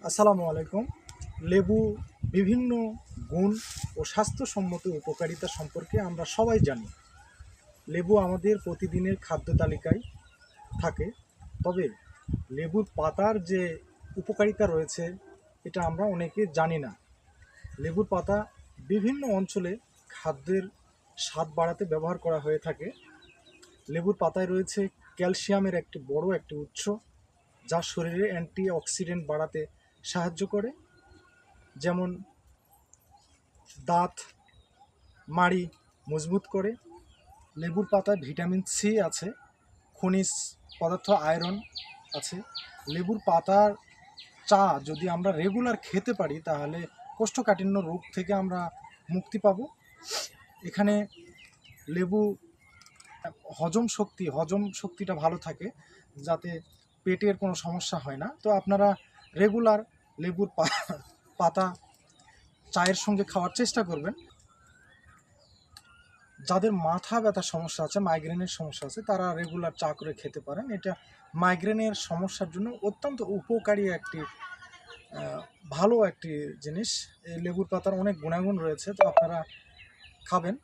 আসসালামু আলাইকুম। লেবু বিভিন্ন গুণ ও স্বাস্থ্যসম্মত উপকারিতা সম্পর্কে আমরা সবাই জানি। লেবু আমাদের প্রতিদিনের খাদ্য তালিকায় থাকে। তবে লেবুর পাতার যে উপকারিতা রয়েছে এটা আমরা অনেকে জানি না। লেবুর পাতা বিভিন্ন অঞ্চলে খাদ্যের স্বাদ বাড়াতে ব্যবহার করা হয়ে থাকে। লেবুর পাতায় রয়েছে ক্যালসিয়ামের একটি বড় একটি উৎস, যা শরীরে অ্যান্টিঅক্সিডেন্ট বাড়াতে সাহায্য করে, যেমন দাঁত মাড়ি মজবুত করে। লেবুর পাতায় ভিটামিন সি আছে, খনিজ পদার্থ আয়রন আছে। লেবুর পাতার চা যদি আমরা রেগুলার খেতে পারি তাহলে কোষ্ঠকাঠিন্য রোগ থেকে আমরা মুক্তি পাব। এখানে লেবু হজম শক্তিটা ভালো থাকে, যাতে পেটের কোনো সমস্যা হয় না। তো আপনারা রেগুলার লেবুর পাতা চায়ের সঙ্গে খাওয়ার চেষ্টা করবেন। যাদের মাথা ব্যথার সমস্যা আছে, মাইগ্রেনের সমস্যা আছে, তারা রেগুলার চা করে খেতে পারেন। এটা মাইগ্রেনের সমস্যার জন্য অত্যন্ত উপকারী একটি ভালো একটি জিনিস। এই লেবুর পাতার অনেক গুণাগুণ রয়েছে, তো আপনারা খাবেন।